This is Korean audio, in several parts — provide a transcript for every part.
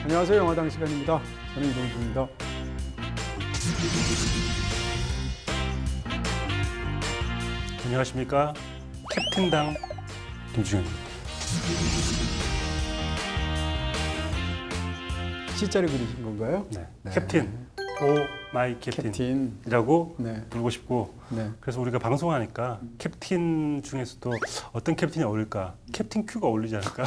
안녕하세요. 영화당 시간입니다. 저는 이동주입니다. 안녕하십니까. 캡틴당 김주현입니다. C자를 그리신 건가요? 네. 네. 캡틴, 오 마이 캡틴이라고 네. 부르고 싶고 네. 그래서 우리가 방송하니까 캡틴 중에서도 어떤 캡틴이 어울릴까? 캡틴 큐가 어울리지 않을까?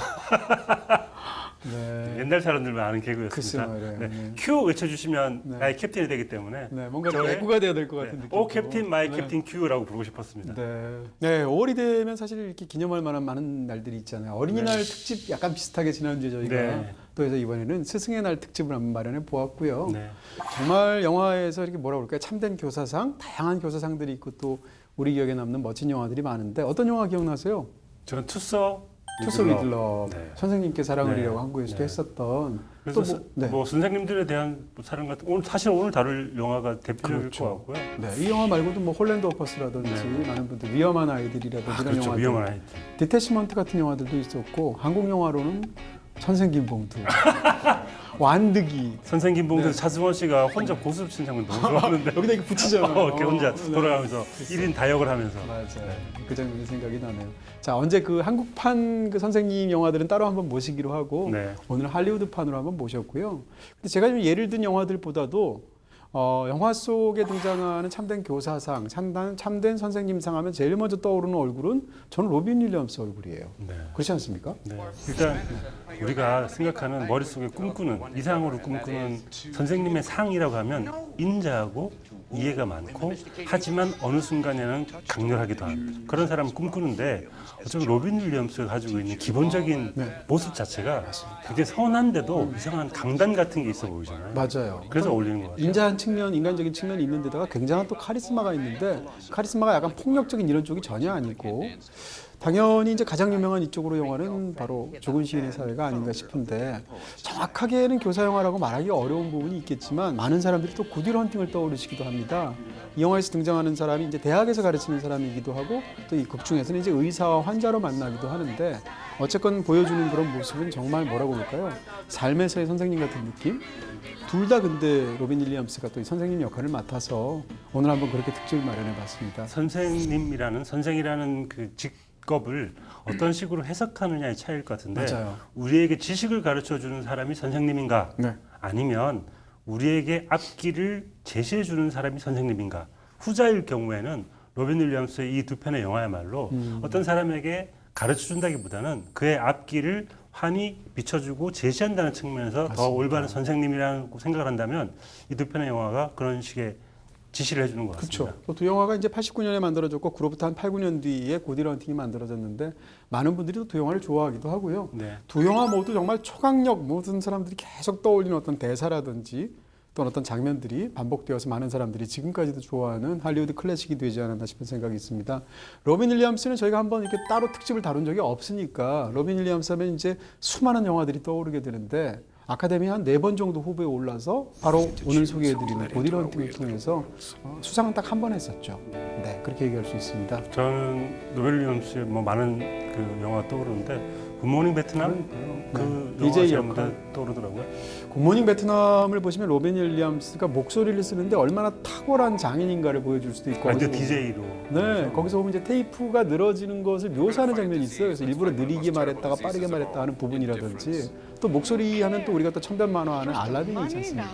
네. 옛날 사람들만 아는 글쎄 개그였습니다. 말이에요. 네. 네. 큐 외쳐주시면 네. 나의 캡틴이 되기 때문에 네, 뭔가 저의- 애구가 돼야 될 것 같은 느낌. 오 캡틴, 마이 캡틴 큐라고 부르고 싶었습니다. 네. 네, 5월이 되면 사실 이렇게 기념할 만한 많은 날들이 있잖아요. 어린이날 특집 약간 비슷하게 지난주에 저희가 네. 또 해서 이번에는 스승의 날 특집을 한번 마련해 보았고요. 네. 정말 영화에서 이렇게 뭐라 그럴까요? 참된 교사상, 다양한 교사상들이 있고 또 우리 기억에 남는 멋진 영화들이 많은데 어떤 영화 기억나세요? 저는 투서 투스 위들러 네. 선생님께 사랑을 네. 이라고 한국에서도 네. 했었던 그래서 또 네. 뭐 선생님들에 대한 뭐 사랑 같은 오늘 사실 오늘 다룰 영화가 대표적일 그렇죠. 것 같고요. 네, 이 영화 말고도 뭐 홀랜드 오퍼스라든지 네. 많은 분들 위험한 아이들이라든지 이런 그렇죠. 영화들 위험한 아이들. 디태치먼트 같은 영화들도 있었고 한국 영화로는 선생 김봉두 완득이 선생 김봉두 네. 차승원 씨가 혼자 고스톱 치는 장면 너무 좋아하는데 여기다 이렇게 붙이잖아요. 이렇게 혼자 네. 돌아가면서 그렇죠. 1인 다역을 하면서 맞아요. 그 장면이 생각이 나네요. 자, 언제 그 한국판 그 선생님 영화들은 따로 한번 모시기로 하고 네. 오늘 할리우드판으로 한번 모셨고요. 근데 제가 좀 예를 든 영화들보다도 영화 속에 등장하는 참된 교사상, 참된 선생님상 하면 제일 먼저 떠오르는 얼굴은 저는 로빈 윌리엄스 얼굴이에요. 네. 그렇지 않습니까? 네. 일단 우리가 생각하는 머릿속에 꿈꾸는 이상으로 꿈꾸는 선생님의 상이라고 하면 인자하고 이해가 많고 하지만 어느 순간에는 강렬하기도 한 그런 사람을 꿈꾸는데 어쩌면 로빈 윌리엄스가 가지고 있는 기본적인 네. 모습 자체가 굉장히 선한데도 이상한 강단 같은 게 있어 보이잖아요. 맞아요. 그래서 어울리는 것 같아요. 인자한 측면, 인간적인 측면이 있는 데다가 굉장한 또 카리스마가 있는데 카리스마가 약간 폭력적인 이런 쪽이 전혀 아니고 당연히 이제 가장 유명한 이쪽으로 영화는 바로 죽은 시인의 사회가 아닌가 싶은데 정확하게는 교사 영화라고 말하기 어려운 부분이 있겠지만 많은 사람들이 또 굿윌 헌팅을 떠오르시기도 합니다. 이 영화에서 등장하는 사람이 이제 대학에서 가르치는 사람이기도 하고 또 이 극 중에서는 이제 의사와 환자로 만나기도 하는데 어쨌건 보여주는 그런 모습은 정말 뭐라고 볼까요? 삶에서의 선생님 같은 느낌? 둘 다 근데 로빈 윌리엄스가 또 이 선생님 역할을 맡아서 오늘 한번 그렇게 특집을 마련해 봤습니다. 선생이라는 그 직업을 어떤 식으로 해석하느냐의 차이일 것 같은데 맞아요. 우리에게 지식을 가르쳐 주는 사람이 선생님인가 네. 아니면 우리에게 앞길을 제시해 주는 사람이 선생님인가 후자일 경우에는 로빈 윌리엄스의 이 두 편의 영화야말로 어떤 사람에게 가르쳐 준다기보다는 그의 앞길을 환히 비춰주고 제시한다는 측면에서 더 맞습니다. 올바른 선생님이라고 생각을 한다면 이 두 편의 영화가 그런 식의 지시를 해주는 것 같습니다. 그렇죠. 또 두 영화가 이제 89년에 만들어졌고 그로부터 한 8, 9년 뒤에 굿윌 헌팅이 만들어졌는데 많은 분들이 또 두 영화를 좋아하기도 하고요. 네. 두 영화 모두 정말 초강력 모든 사람들이 계속 떠올리는 어떤 대사라든지 또는 어떤 장면들이 반복되어서 많은 사람들이 지금까지도 좋아하는 할리우드 클래식이 되지 않았나 싶은 생각이 있습니다. 로빈 윌리엄스는 저희가 한번 이렇게 따로 특집을 다룬 적이 없으니까 로빈 윌리엄스 하면 이제 수많은 영화들이 떠오르게 되는데 아카데미 한 4번 정도 후보에 올라서 바로 오늘 소개해드리는 굿윌 헌팅을 통해서 수상은 딱 한 번 했었죠. 네, 그렇게 얘기할 수 있습니다. 저는 로빈 윌리엄스의 뭐 많은 그 영화 떠오르는데 굿모닝 베트남 그 영화 DJ 제일 역할. 먼저 떠오르더라고요. 굿모닝 베트남을 보시면 로빈 윌리엄스가 목소리를 쓰는데 얼마나 탁월한 장인인가를 보여줄 수도 있고 완전 거기서 DJ로. 네, 거기서 보면 이제 테이프가 늘어지는 것을 묘사하는 장면이 있어요. 그래서 일부러 느리게 말했다가 빠르게 말했다 하는 부분이라든지 또 목소리 하면 또 우리가 또 천변 만화하는 알라딘이 있지 않습니까?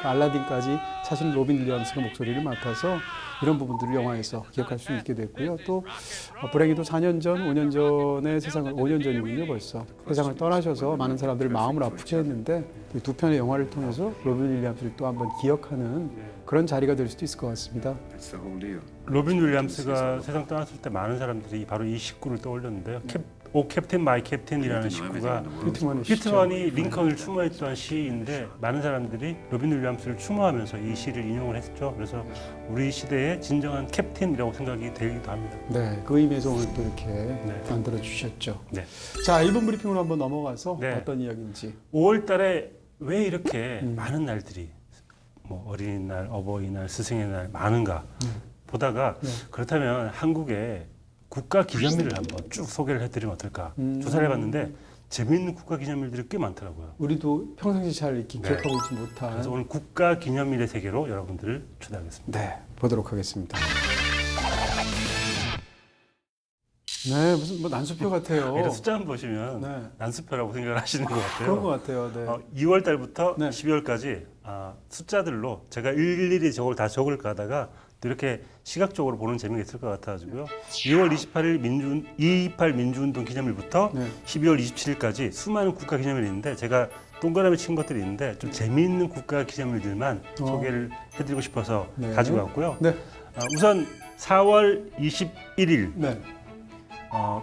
그 알라딘까지 사실 로빈 윌리엄스가 목소리를 맡아서 이런 부분들을 영화에서 기억할 수 있게 됐고요. 또 불행히도 4년 전, 5년 전에 세상을 5년 전이군요 벌써 세상을 떠나셔서 많은 사람들을 마음을 아프게 했는데 이 두 편의 영화를 통해서 로빈 윌리엄스를 또 한번 기억하는 그런 자리가 될 수도 있을 것 같습니다. 로빈 윌리엄스가 세상 떠났을 때 많은 사람들이 바로 이 식구를 떠올렸는데요. 오 캡틴 마이 캡틴이라는 식구가 피트만이 링컨을 추모했던 시인데 많은 사람들이 로빈 윌리엄스를 추모하면서 이 시를 인용을 했죠. 그래서 우리 시대의 진정한 캡틴이라고 생각이 되기도 합니다. 네, 그 의미에서 오늘 또 이렇게 네. 만들어 주셨죠. 네. 자, 1분 브리핑으로 한번 넘어가서 네. 어떤 이야기인지. 5월 달에 왜 이렇게 많은 날들이 뭐 어린이날, 어버이날, 스승의 날 많은가 보다가 그렇다면 한국의 국가 기념일을 한번 쭉 소개를 해드리면 어떨까 조사를 해봤는데 재미있는 국가 기념일들이 꽤 많더라고요. 우리도 평상시 잘 이렇게 네. 기억하고 있지 못한. 그래서 오늘 국가 기념일의 세계로 여러분들을 초대하겠습니다. 네, 보도록 하겠습니다. 네, 무슨 뭐 난수표 같아요. 이런 숫자만 보시면 네. 난수표라고 생각을 하시는 것 같아요. 그런 것 같아요. 네. 2월 달부터 네. 12월까지 숫자들로 제가 일일이 저걸 다 적을 가다가 또 이렇게 시각적으로 보는 재미가 있을 것 같아가지고요. 2월 28일 228 민주운동 기념일부터 네. 12월 27일까지 수많은 국가 기념일이 있는데 제가 동그라미 친 것들이 있는데 좀 재미있는 국가 기념일들만 소개를 해드리고 싶어서 네. 가지고 왔고요. 네. 우선 4월 21일 네.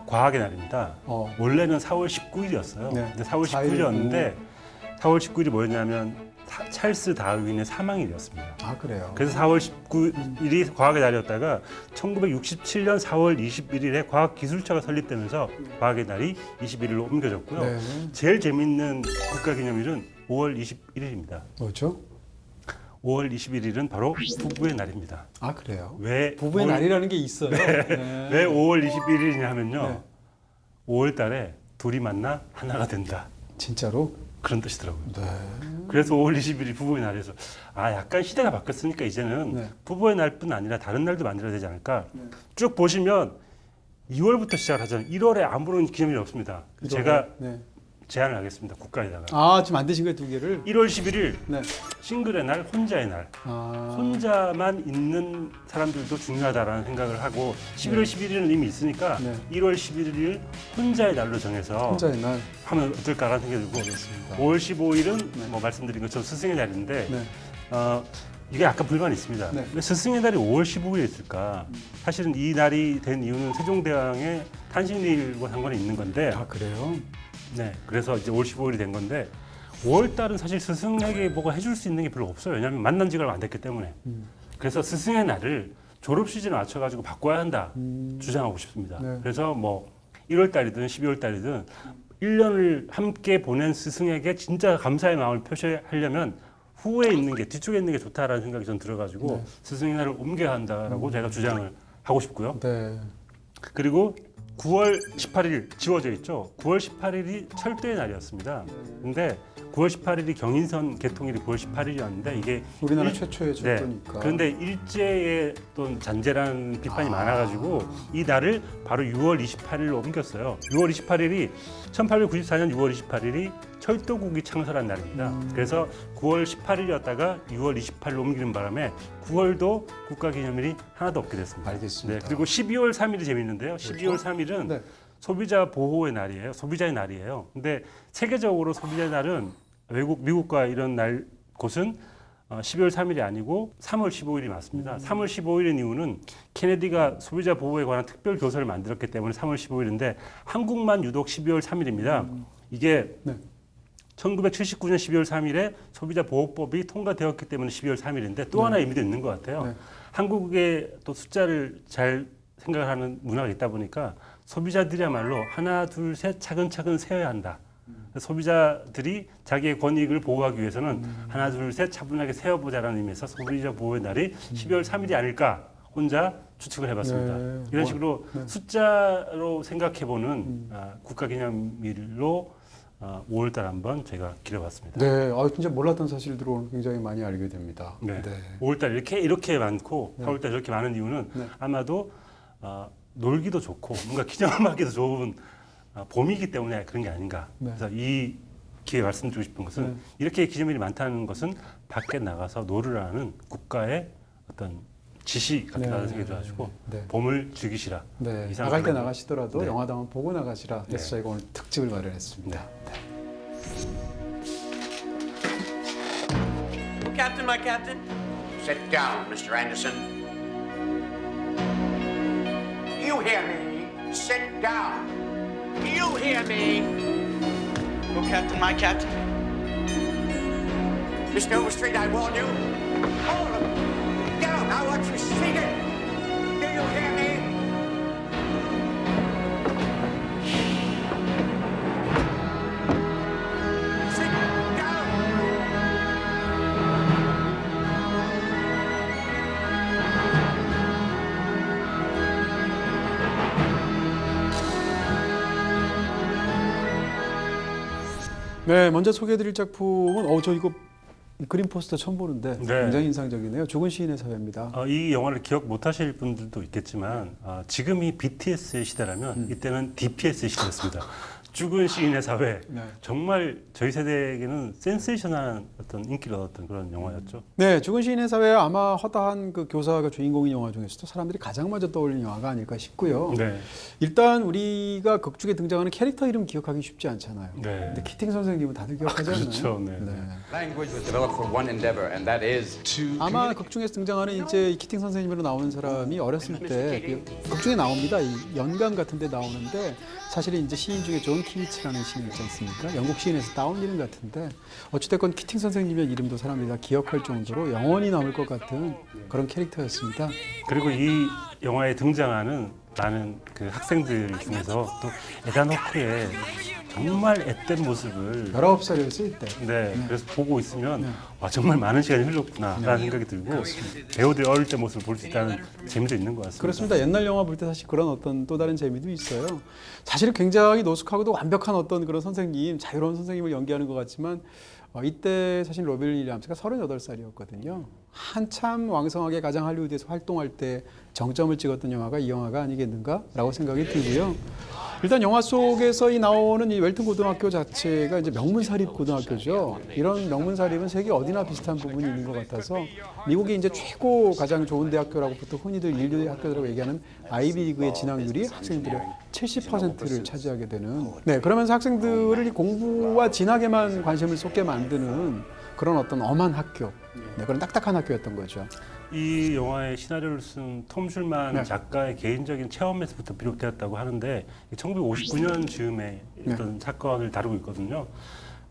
과학의 날입니다. 원래는 4월 19일이었어요. 네. 근데 4월 19일이었는데 4월 19일이 뭐였냐면 찰스 다윈의 사망일이었습니다. 아, 그래요. 그래서 4월 19일이 과학의 날이었다가 1967년 4월 21일에 과학기술처가 설립되면서 과학의 날이 21일로 옮겨졌고요. 네. 제일 재밌는 국가기념일은 5월 21일입니다. 뭐죠? 5월 21일은 바로 부부의 날입니다. 아, 그래요. 왜 부부의 날이라는 게 있어요. 네. 왜 5월 21일이냐 하면요. 네. 5월 달에 둘이 만나 하나가 된다. 진짜로? 그런 뜻이더라고요. 네. 그래서 5월 20일이 부부의 날에서 약간 시대가 바뀌었으니까 이제는 네. 부부의 날뿐 아니라 다른 날도 만들어야 되지 않을까. 네. 쭉 보시면 2월부터 시작하잖아요. 1월에 아무런 기념일이 없습니다. 이거, 제가 네. 제안을 하겠습니다. 국가에다가. 아, 지금 만드신 거예요, 두 개를? 1월 11일 네. 싱글의 날, 혼자의 날. 아. 혼자만 있는 사람들도 중요하다라는 생각을 하고 11월 11일은 이미 있으니까 네. 1월 11일 혼자의 날로 정해서 혼자의 날. 하면 어떨까라는 생각이 들고 알겠습니다. 5월 15일은 네. 뭐 말씀드린 것처럼 스승의 날인데 네. 이게 약간 불만이 있습니다. 네. 왜 스승의 날이 5월 15일에 있을까? 사실은 이 날이 된 이유는 세종대왕의 탄신일과 상관이 있는 건데 아, 그래요? 네, 그래서 이제 5월 15일이 된 건데 5월 달은 사실 스승에게 뭐가 해줄 수 있는 게 별로 없어요. 왜냐하면 만난 지가 얼마 안 됐기 때문에. 그래서 스승의 날을 졸업 시즌에 맞춰가지고 바꿔야 한다 주장하고 싶습니다. 네. 그래서 뭐 1월 달이든 12월 달이든 1년을 함께 보낸 스승에게 진짜 감사의 마음을 표시하려면 후에 있는 게 뒤쪽에 있는 게 좋다라는 생각이 전 들어가지고 네. 스승의 날을 옮겨야 한다라고 제가 주장을 하고 싶고요. 네. 그리고 9월 18일 지워져 있죠. 9월 18일이 철도의 날이었습니다. 근데 9월 18일이 경인선 개통일이 9월 18일이었는데 이게 우리나라 최초의 네. 철도니까. 그런데 일제의 또 잔재라는 비판이 많아가지고 이 날을 바로 6월 28일로 옮겼어요. 6월 28일이 1894년 6월 28일이 철도국이 창설한 날입니다. 그래서 9월 18일이었다가 6월 28일로 옮기는 바람에 9월도 국가기념일이 하나도 없게 됐습니다. 알겠습니다. 네, 그리고 12월 3일이 재밌는데요. 12월 3일은 네. 소비자 보호의 날이에요. 소비자의 날이에요. 근데 세계적으로 소비자의 날은 미국과 이런 날 곳은 12월 3일이 아니고 3월 15일이 맞습니다. 3월 15일인 이유는 케네디가 소비자 보호에 관한 특별 교서를 만들었기 때문에 3월 15일인데 한국만 유독 12월 3일입니다. 이게 네. 1979년 12월 3일에 소비자보호법이 통과되었기 때문에 12월 3일인데 또 하나 의미도 있는 것 같아요. 네. 한국의 또 숫자를 잘 생각하는 문화가 있다 보니까 소비자들이야말로 하나, 둘, 셋 차근차근 세어야 한다. 소비자들이 자기의 권익을 보호하기 위해서는 하나, 둘, 셋 차분하게 세어보자라는 의미에서 소비자 보호의 날이 12월 3일이 아닐까 혼자 추측을 해봤습니다. 네. 이런 식으로 네. 숫자로 생각해보는 국가기념일로 5월달 한번 제가 기려봤습니다. 네, 진짜 몰랐던 사실들을 오늘 굉장히 많이 알게 됩니다. 네. 5월달 이렇게 많고 네. 4월달 이렇게 많은 이유는 네. 아마도 놀기도 좋고 뭔가 기념하기도 좋은 봄이기 때문에 그런 게 아닌가. 네. 그래서 이 기회에 말씀드리고 싶은 것은 네. 이렇게 기념일이 많다는 것은 밖에 나가서 놀으라는 국가의 어떤 지시 같다는 생각이 들어가지고 네. 봄을 즐기시라. 네. 이상 나갈 때 그런- 나가시더라도 네. 영화도 한번 보고 나가시라. 그래서 네. 저희가 오늘 특집을 마련했습니다. Captain, my captain. Sit down, Mr. Anderson. You hear me? Sit down. You hear me? Oh, Captain, my captain. Mr. Overstreet, I warn you. Hold him. Get him. I want you seated. Do you hear me? Sit down. 네, 먼저 소개해드릴 작품은 저 이거 그림 포스터 처음 보는데 네. 굉장히 인상적이네요. 죽은 시인의 사회입니다. 이 영화를 기억 못하실 분들도 있겠지만 지금이 BTS의 시대라면 이때는 DPS의 시대였습니다. 죽은 시인의 사회. 네. 정말 저희 세대에게는 센세이션한 어떤 인기를 얻었던 그런 영화였죠. 네, 죽은 시인의 사회 아마 허다한 그 교사가 주인공인 영화 중에서도 사람들이 가장 먼저 떠올리는 영화가 아닐까 싶고요. 네. 일단 우리가 극중에 등장하는 캐릭터 이름 기억하기 쉽지 않잖아요. 네. 근데 키팅 선생님은 다들 기억하지 않나요? 그렇죠. 네. Language was developed for one endeavor, and that is 아마 극중에서 등장하는 이제 이 키팅 선생님으로 나오는 사람이 어렸을 때 극중에 나옵니다. 이 연강 같은데 나오는데 사실은 이제 시인 중에 존 키니치라는 시인 있지 않습니까? 영국 시인에서 따온 이름 같은데 어찌됐건 키팅 선생님의 이름도 사람들이 다 기억할 정도로 영원히 남을 것 같은 그런 캐릭터였습니다. 그리고 이 영화에 등장하는 많은 그 학생들 중에서 또 에단 호크의 정말 앳된 모습을 19살이었을 때. 네, 그래서 보고 있으면 와 정말 많은 시간이 흘렀구나라는 생각이 들고 배우들의 어릴 때 모습을 볼 수 있다는 재미도 있는 것 같습니다. 그렇습니다. 옛날 영화 볼 때 사실 그런 어떤 또 다른 재미도 있어요. 사실은 굉장히 노숙하고도 완벽한 어떤 그런 선생님, 자유로운 선생님을 연기하는 것 같지만 이때 사실 로빈 윌리엄스가 38살이었거든요. 한참 왕성하게 가장 할리우드에서 활동할 때 정점을 찍었던 영화가 이 영화가 아니겠는가라고 생각이 들고요. 일단 영화 속에서 이 나오는 이 웰튼 고등학교 자체가 이제 명문사립 고등학교죠. 이런 명문사립은 세계 어디나 비슷한 부분이 있는 것 같아서 미국의 이제 최고 가장 좋은 대학교라고 보통 흔히들 인류 학교라고 얘기하는 아이비리그의 진학률이 학생들의 70%를 차지하게 되는. 네, 그러면서 학생들을 이 공부와 진학에만 관심을 쏟게 만드는 그런 어떤 엄한 학교, 네, 그런 딱딱한 학교였던 거죠. 이 영화의 시나리오를 쓴 톰 슐만 네. 작가의 개인적인 체험에서부터 비롯되었다고 하는데 1959년 즈음에 어떤 사건을 다루고 있거든요.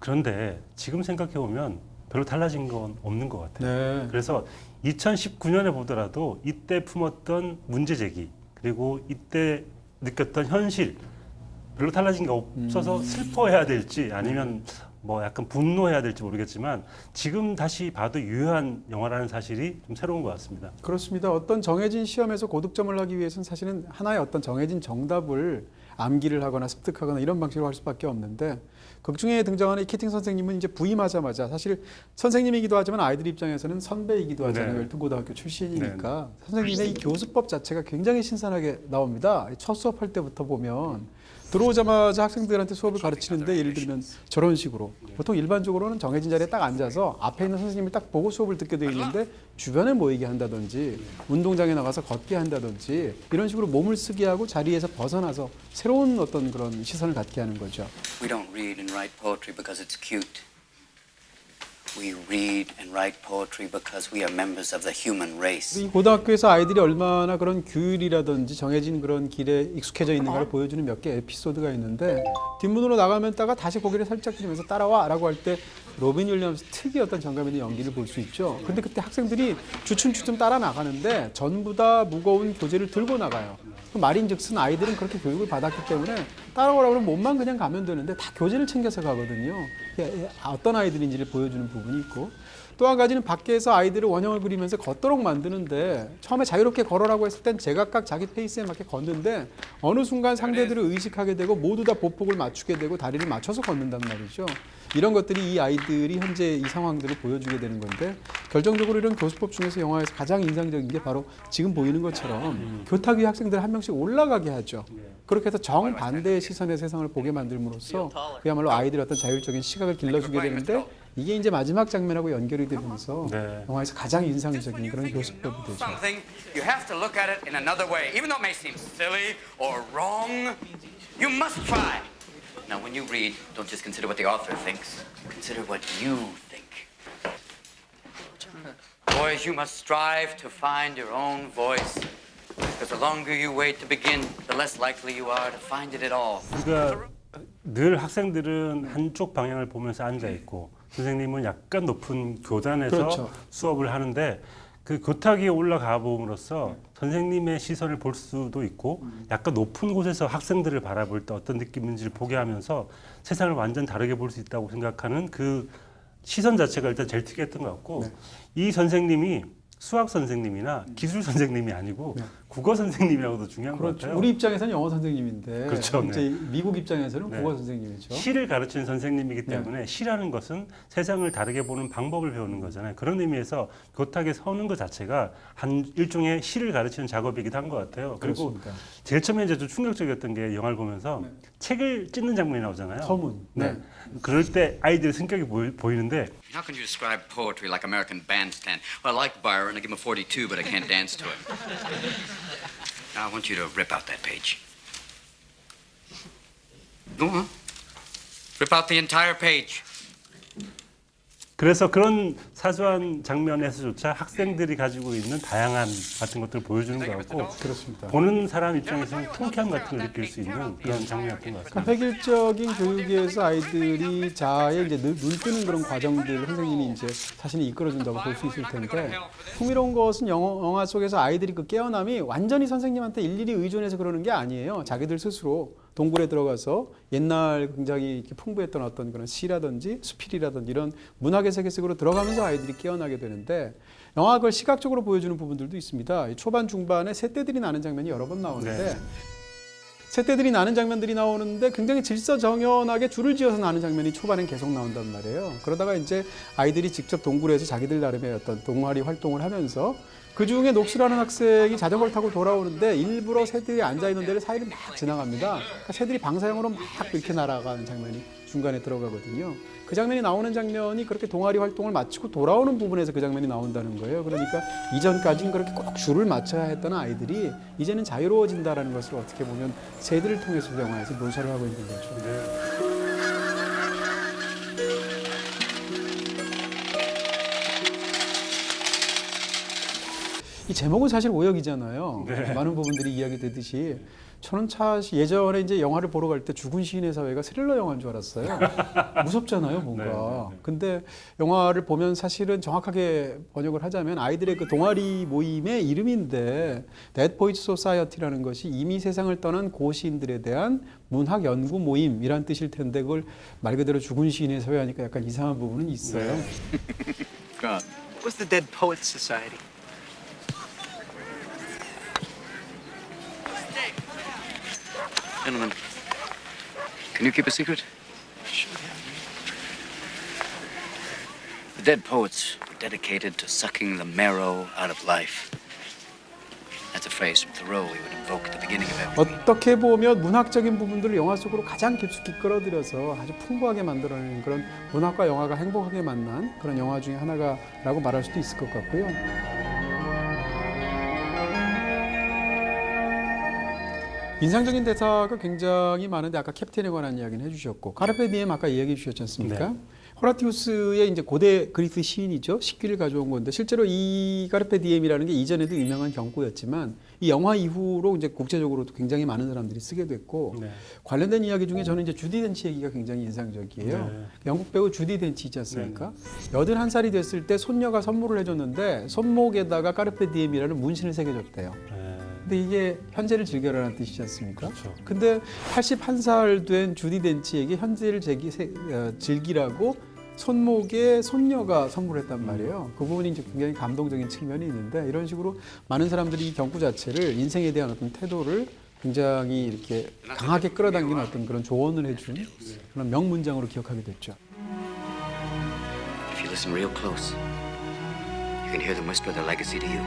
그런데 지금 생각해 보면 별로 달라진 건 없는 것 같아요. 네. 그래서 2019년에 보더라도 이때 품었던 문제 제기 그리고 이때 느꼈던 현실 별로 달라진 게 없어서 슬퍼해야 될지 아니면 뭐 약간 분노해야 될지 모르겠지만 지금 다시 봐도 유효한 영화라는 사실이 좀 새로운 것 같습니다. 그렇습니다. 어떤 정해진 시험에서 고득점을 하기 위해서는 사실은 하나의 어떤 정해진 정답을 암기를 하거나 습득하거나 이런 방식으로 할 수밖에 없는데 극중에 등장하는 이 키팅 선생님은 이제 부임하자마자 사실 선생님이기도 하지만 아이들 입장에서는 선배이기도 하잖아요. 네. 웰튼 고등학교 출신이니까 선생님의 이 교수법 자체가 굉장히 신선하게 나옵니다. 첫 수업할 때부터 보면 들어오자마자 학생들한테 수업을 가르치는데 예를 들면 저런 식으로 보통 일반적으로는 정해진 자리에 딱 앉아서 앞에 있는 선생님을 딱 보고 수업을 듣게 되어 있는데 주변에 모이게 한다든지 운동장에 나가서 걷게 한다든지 이런 식으로 몸을 쓰게 하고 자리에서 벗어나서 새로운 어떤 그런 시선을 갖게 하는 거죠. We don't read and write poetry because it's cute. We read and write poetry because we are members of the human race. 이 고등학교에서 아이들이 얼마나 그런 규율이라든지 정해진 그런 길에 익숙해져 있는가를 보여주는 몇 개 에피소드가 있는데 뒷문으로 나가면다가 다시 고개를 살짝 들이면서 따라와라고 할 때 로빈 윌리엄스 특유의 어떤 정감 있는 연기를 볼 수 있죠. 근데 그때 학생들이 주춤주춤 따라 나가는데 전부 다 무거운 교재를 들고 나가요. 그 말인즉슨 아이들은 그렇게 교육을 받았기 때문에 따라오라고 하면 몸만 그냥 가면 되는데 다 교재를 챙겨서 가거든요. 어떤 아이들인지를 보여주는 부분이 있고 또 한 가지는 밖에서 아이들을 원형을 그리면서 걷도록 만드는데 처음에 자유롭게 걸어라고 했을 땐 제각각 자기 페이스에 맞게 걷는데 어느 순간 상대들을 의식하게 되고 모두 다 보폭을 맞추게 되고 다리를 맞춰서 걷는단 말이죠. 이런 것들이 이 아이들이 현재 이 상황들을 보여주게 되는 건데 결정적으로 이런 교수법 중에서 영화에서 가장 인상적인 게 바로 지금 보이는 것처럼 교탁 위에 학생들 한 명씩 올라가게 하죠. 그렇게 해서 정반대의 시선의 세상을 보게 만들므로써 그야말로 아이들의 어떤 자율적인 시각을 길러주게 되는데 이게 이제 마지막 장면하고 연결이 되면서 네. 영화에서 가장 인상적인 그런 교수법이 되죠. Something, you have to look at it in another way. Even though it may seem silly or wrong, you must try. Now, when you read, don't just consider what the author thinks. Consider what you think. Boys, you must strive to find your own voice. Because the longer you wait to begin, the less likely you are to find it at all. 우리가 늘 학생들은 한쪽 방향을 보면서 앉아 있고 선생님은 약간 높은 교단에서 그렇죠. 수업을 하는데 그 교탁 위에 올라가 봄으로써 선생님의 시선을 볼 수도 있고 약간 높은 곳에서 학생들을 바라볼 때 어떤 느낌인지를 보게 하면서 세상을 완전 다르게 볼 수 있다고 생각하는 그 시선 자체가 일단 제일 특이했던 것 같고 이 선생님이 수학 선생님이나 기술 선생님이 아니고 국어 선생님이라고도 중요한 것 그렇죠. 같아요. 우리 입장에서는 영어 선생님인데 그렇죠, 이제 미국 입장에서는 네. 국어 선생님이죠. 시를 가르치는 선생님이기 때문에 시라는 것은 세상을 다르게 보는 방법을 배우는 거잖아요. 그런 의미에서 교탁에 서는 것 자체가 한 일종의 시를 가르치는 작업이기도 한 것 같아요. 그리고 그렇습니다. 제일 처음에 이제 좀 충격적이었던 게 영화를 보면서 책을 찢는 장면이 나오잖아요. 서문. 네. 그럴 때 아이들의 성격이 보이는데 How can you describe poetry like American Bandstand? Well, I like Byron. I give him a 42, but I can't dance to it. Now I want you to rip out that page. Go on. Rip out the entire page. 그래서 그런 사소한 장면에서조차 학생들이 가지고 있는 다양함 같은 것들을 보여주는 것 같고 그렇습니다. 보는 사람 입장에서는 통쾌함 같은 걸 느낄 수 있는 그런 장면이었던 것 같습니다. 획일적인 교육에서 아이들이 자아에 이제 눈 뜨는 그런 과정들 선생님이 이제 자신이 이끌어준다고 볼 수 있을 텐데 흥미로운 것은 영화 속에서 아이들이 그 깨어남이 완전히 선생님한테 일일이 의존해서 그러는 게 아니에요. 자기들 스스로 동굴에 들어가서 옛날 굉장히 이렇게 풍부했던 어떤 그런 시라든지 수필이라든지 이런 문학의 세계 속으로 들어가면서 아이들이 깨어나게 되는데 영화가 그걸 시각적으로 보여주는 부분들도 있습니다. 초반 중반에 새떼들이 나는 장면이 여러 번 나오는데 네. 새떼들이 나는 장면들이 나오는데 굉장히 질서정연하게 줄을 지어서 나는 장면이 초반엔 계속 나온단 말이에요. 그러다가 이제 아이들이 직접 동굴에서 자기들 나름의 어떤 동아리 활동을 하면서 그 중에 녹수라는 학생이 자전거를 타고 돌아오는데 일부러 새들이 앉아있는 데를 사이를 막 지나갑니다. 그러니까 새들이 방사형으로 막 이렇게 날아가는 장면이 중간에 들어가거든요. 그 장면이 나오는 장면이 그렇게 동아리 활동을 마치고 돌아오는 부분에서 그 장면이 나온다는 거예요. 그러니까 이전까지는 그렇게 꼭 줄을 맞춰야 했던 아이들이 이제는 자유로워진다는 것을 어떻게 보면 새들을 통해서 영화에서 묘사를 하고 있는 거죠. 이 제목은 사실 오역이잖아요. 네. 많은 부분들이 이야기되듯이 저는 예전에 이제 영화를 보러 갈 때 죽은 시인의 사회가 스릴러 영화인 줄 알았어요. 무섭잖아요, 뭔가. 네. 근데 영화를 보면 사실은 정확하게 번역을 하자면 아이들의 그 동아리 모임의 이름인데 Dead Poets Society라는 것이 이미 세상을 떠난 고시인들에 대한 문학 연구 모임이란 뜻일 텐데 그걸 말 그대로 죽은 시인의 사회 하니까 약간 이상한 부분은 있어요. God. What's the Dead Poets Society? Gentlemen, can you keep a secret? The dead poets were dedicated to sucking the marrow out of life. That's a phrase from Thoreau we would invoke at the beginning of every 어떻게 보면 문학적인 부분들을 영화 속으로 가장 깊숙이 끌어들여서 아주 풍부하게 만들어내는 그런 문학과 영화가 행복하게 만난 그런 영화 중에 하나라고 말할 수도 있을 것 같고요. 인상적인 대사가 굉장히 많은데 아까 캡틴에 관한 이야기는 해주셨고 카르페 디엠 아까 이야기해 주셨지 않습니까? 네. 호라티우스의 이제 고대 그리스 시인이죠. 식귀를 가져온 건데 실제로 이 카르페 디엠이라는 게 이전에도 유명한 경구였지만 이 영화 이후로 이제 국제적으로도 굉장히 많은 사람들이 쓰게 됐고 네. 관련된 이야기 중에 저는 이제 주디 덴치 얘기가 굉장히 인상적이에요. 네. 영국 배우 주디 덴치 있지 않습니까? 81살이 됐을 때 손녀가 선물을 해줬는데 손목에다가 카르페 디엠이라는 문신을 새겨줬대요. 네. 근데 이게 현재를 즐겨라는 뜻이지 않습니까? 그렇죠. 근데 81살 된 주디 덴치에게 현재를 즐기라고 손목에 손녀가 선물했단 말이에요. 그 부분이 이제 굉장히 감동적인 측면이 있는데 이런 식으로 많은 사람들이 이 경구 자체를 인생에 대한 어떤 태도를 굉장히 이렇게 강하게 끌어당기는 어떤 그런 조언을 해준 그런 명문장으로 기억하게 됐죠. If you listen real close, you can hear them whisper their legacy to you.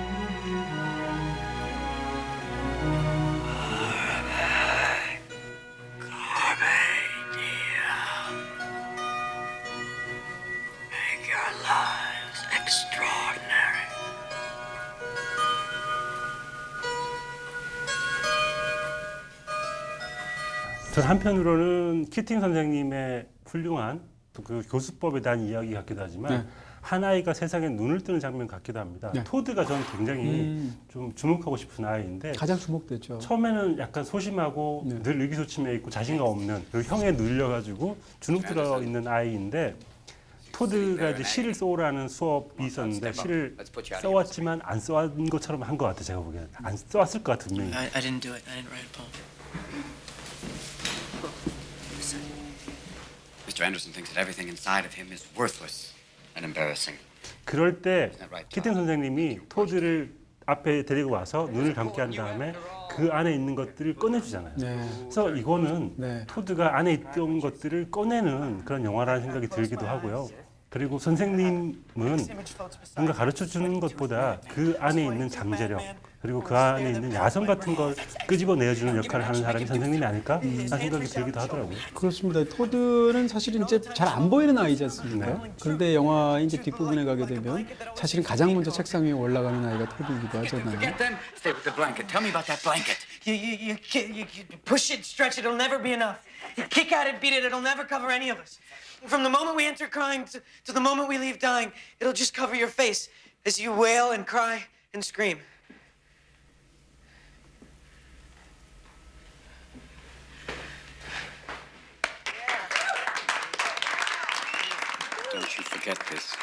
Make your lives extraordinary. 저 한편으로는 키팅 선생님의 훌륭한 그 교수법에 대한 이야기 같기도 하지만 네. 한 아이가 세상에 눈을 뜨는 장면 같기도 합니다. 네. 토드가 저는 굉장히 좀 주목하고 싶은 아이인데 가장 주목됐죠. 처음에는 약간 소심하고 네. 늘 의기소침해 있고 자신감 없는 그리고 형에 눌려가지고 주눅 들어 있는 아이인데 토드가 이제 시를 써오라는 수업이 있었는데 시를 써왔지만 안 써온 것처럼 한 것 같아 제가 보기에는 안 써왔을 것 같아 분명히. I didn't do it. I didn't write a poem. Mr. Anderson thinks that everything inside of him is worthless and embarrassing. 그럴 때 키팅 선생님이 토드를 앞에 데리고 와서 눈을 감게 한 다음에 그 안에 있는 것들을 꺼내주잖아요. 네. 그래서 이거는 네. 토드가 안에 있던 것들을 꺼내는 그런 영화라는 생각이 들기도 하고요. 그리고 선생님은 뭔가 가르쳐 주는 것보다 그 안에 있는 잠재력 그리고 그 안에 있는 야성 같은 걸 끄집어내주는 역할을 하는 사람이 선생님이 아닐까 하는 생각이 들기도 하더라고요. 그렇습니다. 토드는 사실은 이제 잘 안 보이는 아이지 않습니까? 그런데 영화 이제 뒷부분에 가게 되면 사실은 가장 먼저 책상 위에 올라가는 아이가 토드이기도 하잖아요. Get them? Stay with the blanket. Tell me about that blanket. You push it, stretch it, it'll never be enough. You kick at it, beat it, it'll never cover any of us. From the moment we enter crying to the moment we leave dying, it'll just cover your face as you wail and cry and scream. Don't you forget this.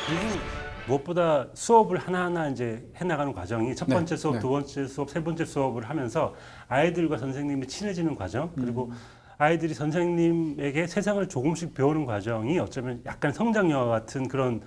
그리고 무엇보다 수업을 하나하나 이제 해나가는 과정이 첫 번째 수업, 네. 두 번째 수업, 세 번째 수업을 하면서 아이들과 선생님이 친해지는 과정 그리고 아이들이 선생님에게 세상을 조금씩 배우는 과정이 어쩌면 약간 성장 영화 같은 그런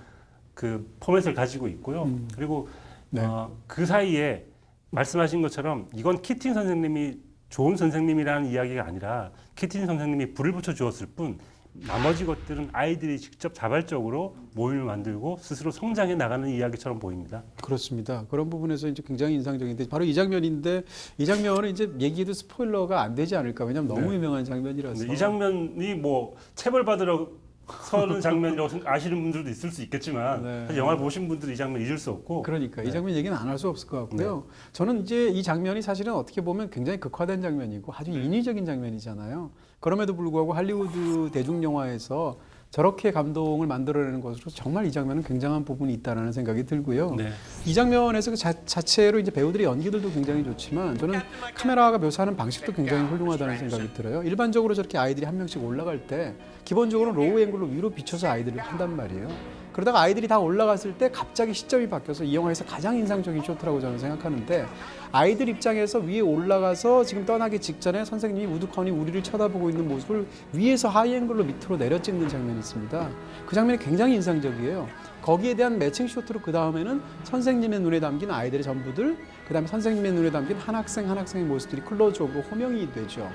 그 포맷을 가지고 있고요. 그리고 네. 그 사이에 말씀하신 것처럼 이건 키팅 선생님이 좋은 선생님이라는 이야기가 아니라 키팅 선생님이 불을 붙여 주었을 뿐 나머지 것들은 아이들이 직접 자발적으로 모임을 만들고 스스로 성장해 나가는 이야기처럼 보입니다. 그렇습니다. 그런 부분에서 이제 굉장히 인상적인데 바로 이 장면인데 이 장면은 이제 얘기해도 스포일러가 안 되지 않을까? 왜냐하면 너무 네. 유명한 장면이라서. 이 장면이 뭐 체벌받으러 서는 장면이라고 아시는 분들도 있을 수 있겠지만 네. 사실 영화를 보신 분들은 이 장면 잊을 수 없고 그러니까 이 장면 얘기는 안 할 수 없을 것 같고요. 네. 저는 이제 이 장면이 사실은 어떻게 보면 굉장히 극화된 장면이고 아주 인위적인 장면이잖아요. 그럼에도 불구하고 할리우드 대중 영화에서 저렇게 감동을 만들어내는 것으로 정말 이 장면은 굉장한 부분이 있다라는 생각이 들고요. 네. 이 장면에서 그 자체로 이제 배우들의 연기들도 굉장히 좋지만 저는 카메라가 묘사하는 방식도 굉장히 훌륭하다는 생각이 들어요. 일반적으로 저렇게 아이들이 한 명씩 올라갈 때 기본적으로 로우 앵글로 위로 비춰서 아이들을 한단 말이에요. 그러다가 아이들이 다 올라갔을 때 갑자기 시점이 바뀌어서 이 영화에서 가장 인상적인 쇼트라고 저는 생각하는데 아이들 입장에서 위에 올라가서 지금 떠나기 직전에 선생님이 우두커니 우리를 쳐다보고 있는 모습을 위에서 하이앵글로 밑으로 내려 찍는 장면이 있습니다. 그 장면이 굉장히 인상적이에요. 거기에 대한 매칭 쇼트로 그 다음에는 선생님의 눈에 담긴 아이들의 전부들, 그 다음에 선생님의 눈에 담긴 한 학생의 모습들이 클로즈업으로 호명이 되죠.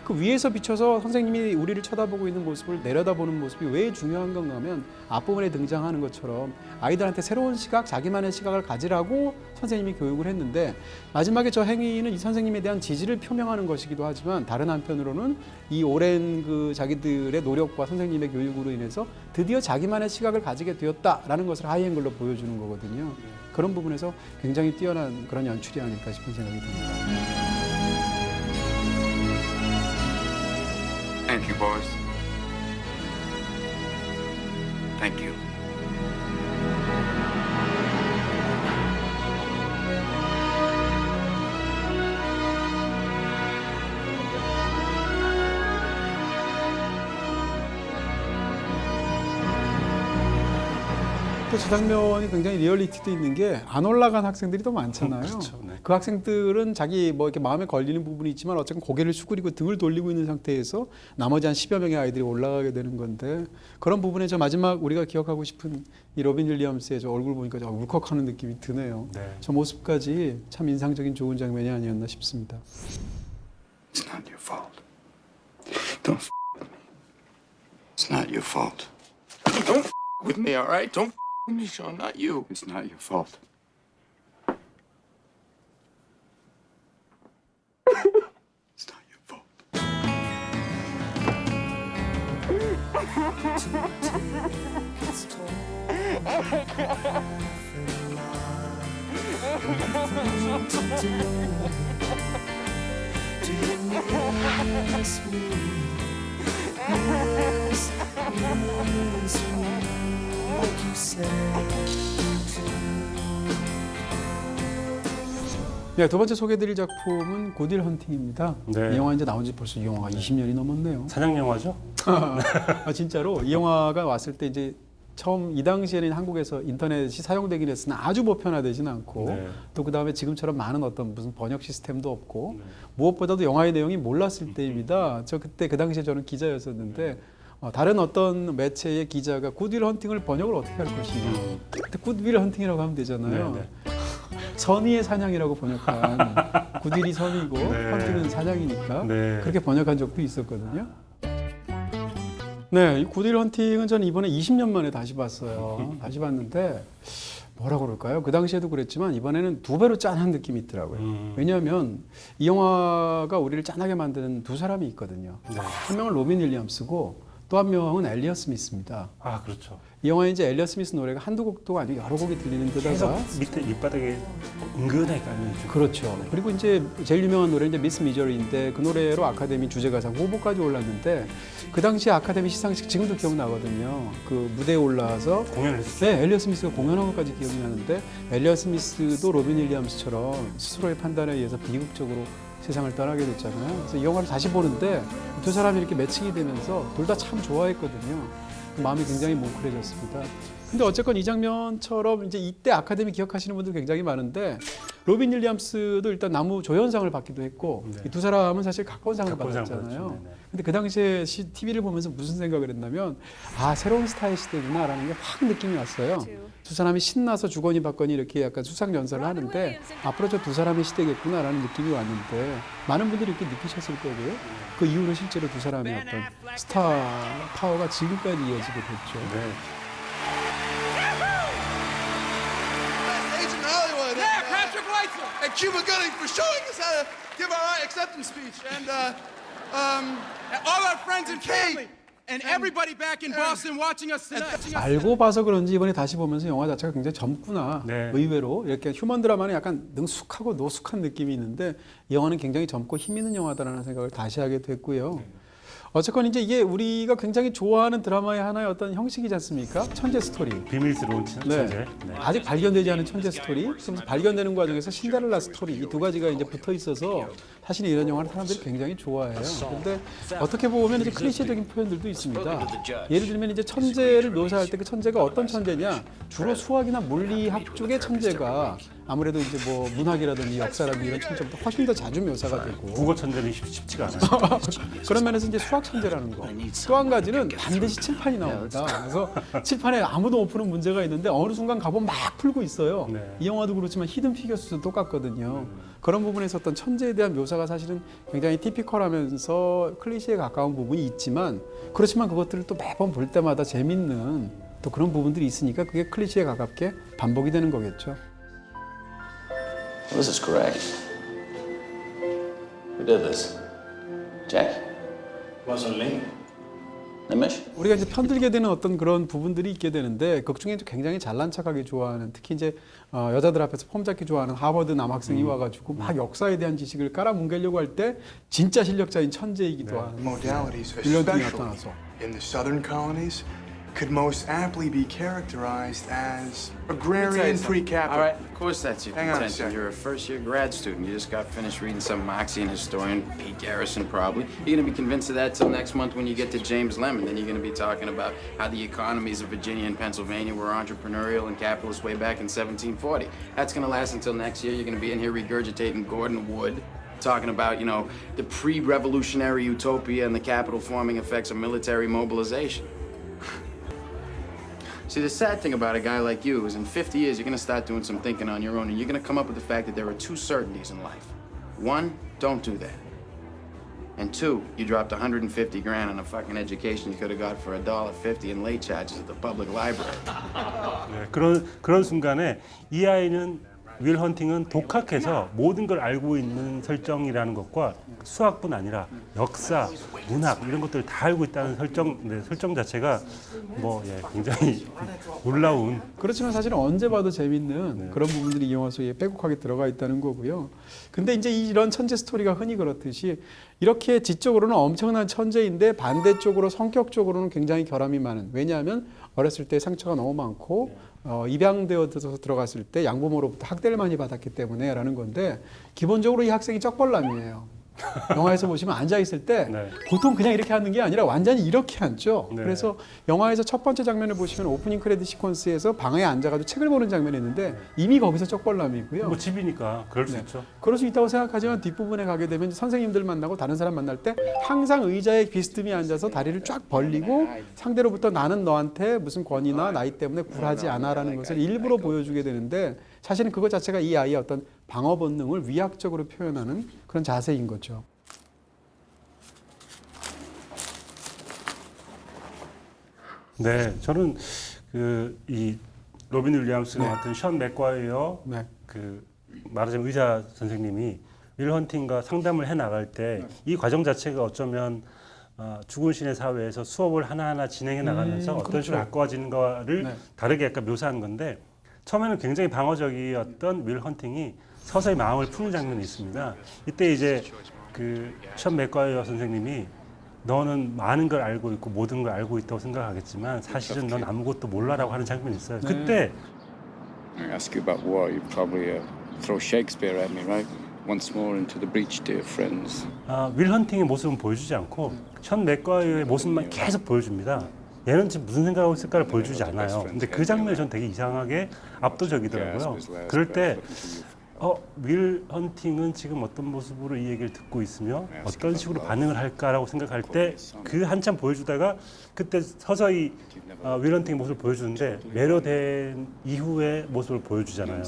그 위에서 비춰서 선생님이 우리를 쳐다보고 있는 모습을 내려다보는 모습이 왜 중요한 건가 하면 앞부분에 등장하는 것처럼 아이들한테 새로운 시각, 자기만의 시각을 가지라고 선생님이 교육을 했는데 마지막에 저 행위는 이 선생님에 대한 지지를 표명하는 것이기도 하지만 다른 한편으로는 이 오랜 그 자기들의 노력과 선생님의 교육으로 인해서 드디어 자기만의 시각을 가지게 되었다라는 것을 하이앵글로 보여주는 거거든요. 그런 부분에서 굉장히 뛰어난 그런 연출이 아닐까 싶은 생각이 듭니다. Thank you, boys. Thank you. 또 저 장면이 굉장히 리얼리티도 있는 게 안 올라간 학생들이 더 많잖아요. 그렇죠. 네. 그 학생들은 자기 뭐 이렇게 마음에 걸리는 부분이 있지만 어쨌든 고개를 숙이고 등을 돌리고 있는 상태에서 나머지 한 10여 명의 아이들이 올라가게 되는 건데 그런 부분에 저 마지막 우리가 기억하고 싶은 이 로빈 윌리엄스의 저 얼굴 보니까 저 울컥하는 느낌이 드네요. 네. 저 모습까지 참 인상적인 좋은 장면이 아니었나 싶습니다. It's not your fault. Don't with me. It's not your fault. Don't with me, all right? Don't with me, Sean, not you. It's not your fault. It's not your fault. 네, 두 번째 소개해드릴 작품은 고딜 헌팅입니다. 네. 이 영화 이제 나온 지 벌써 이 영화가 20년이 넘었네요. 사냥 영화죠? 아, 진짜로 이 영화가 왔을 때 이제 처음 이 당시에는 한국에서 인터넷이 사용되긴 했으나 아주 보편화되지는 않고 네. 또 그 다음에 지금처럼 많은 어떤 무슨 번역 시스템도 없고 무엇보다도 영화의 내용이 몰랐을 때입니다. 저 그때 그 당시에 저는 기자였었는데 다른 어떤 매체의 기자가 굿윌 헌팅을 번역을 어떻게 할 것이냐. 근데 굿윌 헌팅이라고 하면 되잖아요. 네, 선의의 사냥이라고 번역한 굿윌이 선이고 네. 헌팅은 사냥이니까 네. 그렇게 번역한 적도 있었거든요. 네, 이 굿윌 헌팅은 저는 이번에 20년 만에 다시 봤어요. 다시 봤는데 뭐라고 그럴까요? 그 당시에도 그랬지만 이번에는 두 배로 짠한 느낌이 있더라고요. 왜냐하면 이 영화가 우리를 짠하게 만드는 두 사람이 있거든요. 한 명은 로빈 윌리엄스고 또 한 명은 엘리엇 스미스입니다. 아 그렇죠. 이 영화에 이제 엘리엇 스미스 노래가 한두 곡도 아니고 여러 곡이 들리는 계속 데다가 밑에 밑바닥에 은근하게 깔려있죠. 그렇죠. 그리고 이제 제일 유명한 노래 이제 미스 미저리인데 그 노래로 아카데미 주제가상 후보까지 올랐는데 그 당시 아카데미 시상식 지금도 기억나거든요. 그 무대에 올라와서 공연을 했어요. 네, 엘리엇 스미스가 공연한 것까지 기억이 나는데 엘리엇 스미스도 로빈 윌리엄스처럼 스스로의 판단에 의해서 비극적으로 세상을 떠나게 됐잖아요. 그래서 이 영화를 다시 보는데 두 사람이 이렇게 매칭이 되면서 둘 다 참 좋아했거든요. 마음이 굉장히 뭉클해졌습니다. 근데 어쨌건 이 장면처럼 이제 이때 아카데미 기억하시는 분들 굉장히 많은데 로빈 윌리엄스도 일단 나무 조연상을 받기도 했고 이 두 사람은 사실 각본 상을 각본 상 받았잖아요. 받았죠. 네네. 근데 그 당시에 TV를 보면서 무슨 생각을 했냐면 아 새로운 스타의 시대구나라는 게 확 느낌이 왔어요. 두 사람이 신나서 주거니 받거니 이렇게 약간 수상 연설을 하는데 앞으로 저 두 사람의 시대겠구나라는 느낌이 왔는데 많은 분들이 이렇게 느끼셨을 거고요. 그 이후로 실제로 두 사람의 어떤 스타 파워가 지금까지 이어지게 됐죠. 네. Agent Hollywood. Yeah, Patrick Whitesell. And Cuba Gooding for showing us how to give our acceptance speech. And all our friends and family. And everybody back in Boston watching us tonight. 알고 봐서 그런지 이번에 다시 보면서 영화 자체가 굉장히 젊구나. 네. 의외로 이렇게 휴먼 드라마는 약간 능숙하고 노숙한 느낌이 있는데 이 영화는 굉장히 젊고 힘 있는 영화다라는 생각을 다시 하게 됐고요. 어쨌건 이제 이게 우리가 굉장히 좋아하는 드라마의 하나의 어떤 형식이지 않습니까? 천재 스토리. 비밀스러운 천재. 네. 아직 발견되지 않은 천재 스토리, 그럼 발견되는 과정에서 신데렐라 스토리 이 두 가지가 이제 붙어 있어서 사실 이런 영화를 사람들이 굉장히 좋아해요. 그런데 어떻게 보면 이제 클리셰적인 표현들도 있습니다. 예를 들면 이제 천재를 묘사할 때 그 천재가 어떤 천재냐? 주로 수학이나 물리학 쪽의 천재가 아무래도 이제 뭐 문학이라든지 역사라든지 이런 천재보다 훨씬 더 자주 묘사가 되고 국어 천재는 쉽지가 않아요. 그런 면에서 이제 수학 천재라는 거. 또 한 가지는 반드시 칠판이 나옵니다. 그래서 칠판에 아무도 못 푸는 문제가 있는데 어느 순간 가보면 막 풀고 있어요. 네. 이 영화도 그렇지만 히든 피겨스도 똑같거든요. 그런 부분에서 어떤 천재에 대한 묘사가 사실은 굉장히 티피컬하면서 클리셰에 가까운 부분이 있지만 그렇지만 그것들을 또 매번 볼 때마다 재밌는 또 그런 부분들이 있으니까 그게 클리셰에 가깝게 반복이 되는 거겠죠. This is correct. Who did this? Jack? Wasn't me. Nimish? 우리가 이제 편들게 되는 어떤 그런 부분들이 있게 되는데 극 중에 굉장히 잘난 척하게 좋아하는 특히 이제 여자들 앞에서 폼 잡기 좋아하는 하버드 남학생이 와가지고 막 역사에 대한 지식을 깔아뭉개려고 할 때 진짜 실력자인 천재이기도 한 Modalities, 윌런팅이 especially 나타나서 in the southern colonies, could most aptly be characterized as agrarian pre-capital. All right, of course that's your Hang on a contention. second. You're a first-year grad student. You just got finished reading some Marxian historian, Pete Garrison probably. You're gonna be convinced of that till next month when you get to James Lemon. Then you're gonna be talking about how the economies of Virginia and Pennsylvania were entrepreneurial and capitalist way back in 1740. That's gonna last until next year. You're gonna be in here regurgitating Gordon Wood. Talking about, you know, the pre-revolutionary utopia and the capital forming effects of military mobilization. See, the sad thing about a guy like you is in 50 years, you're gonna start doing some thinking on your own, and you're gonna come up with the fact that there are two certainties in life. One, don't do that. And two, you dropped 150 grand on a fucking education you could have got for $1.50 in late charges at the public library. 네, 그런 순간에 이 아이는 윌 헌팅은 독학해서 모든 걸 알고 있는 설정이라는 것과 수학뿐 아니라 역사, 문학 이런 것들을 다 알고 있다는 설정 자체가 뭐 굉장히 놀라운. 그렇지만 사실은 언제 봐도 재밌는 그런 부분들이 이 영화 속에 빼곡하게 들어가 있다는 거고요. 근데 이제 이런 천재 스토리가 흔히 그렇듯이 이렇게 지적으로는 엄청난 천재인데 반대쪽으로 성격적으로는 굉장히 결함이 많은. 왜냐하면 어렸을 때 상처가 너무 많고 입양되어서 들어갔을 때 양부모로부터 학대를 많이 받았기 때문에라는 건데 기본적으로 이 학생이 쩍벌남이에요. 영화에서 보시면 앉아 있을 때 네. 보통 그냥 이렇게 앉는 게 아니라 완전히 이렇게 앉죠. 네. 그래서 영화에서 첫 번째 장면을 보시면 오프닝 크레딧 시퀀스에서 방에 앉아가지고 책을 보는 장면이 있는데 이미 거기서 쪽벌남이고요. 뭐 집이니까 그럴 수 네. 있죠. 그럴 수 있다고 생각하지만 뒷부분에 가게 되면 선생님들 만나고 다른 사람 만날 때 항상 의자에 비스듬히 앉아서 다리를 쫙 벌리고 상대로부터 나는 너한테 무슨 권위나 나이 때문에 굴하지 않아라는 것을 일부러 보여주게 되는데 사실은 그것 자체가 이 아이의 어떤 방어 본능을 위약적으로 표현하는 그런 자세인 거죠. 네, 저는 이 로빈 윌리엄스 같은 션 맥과이어 네. 말하자면 의사 선생님이 윌 헌팅과 상담을 해 나갈 때 이 과정 자체가 어쩌면 죽은 신의 사회에서 수업을 하나하나 진행해 나가면서 어떤 그렇죠. 식으로 가꿔지는 거를 네. 다르게 약간 묘사한 건데 처음에는 굉장히 방어적이었던 윌 헌팅이 서서히 마음을 푸는 장면이 있습니다. 이때 이제 션 맥과이어 선생님이 너는 많은 걸 알고 있고 모든 걸 알고 있다고 생각하겠지만 사실은 넌 아무것도 몰라라고 하는 장면이 있어요. 그때 I ask you about war, you probably throw Shakespeare at me, right? Once more into the breach, dear friends. 윌 헌팅의 모습은 보여주지 않고 션 맥과이어의 모습만 계속 보여줍니다. 얘는 지금 무슨 생각하고 있을까를 보여주지 않아요. 근데 그 장면이 전 되게 이상하게 압도적이더라고요. 그럴 때 윌 헌팅은 지금 어떤 모습으로 이 얘기를 듣고 있으며 어떤 식으로 반응을 할까라고 생각할 때 그 한참 보여주다가 그때 서서히 윌 헌팅의 모습을 보여주는데 매료된 이후의 모습을 보여주잖아요.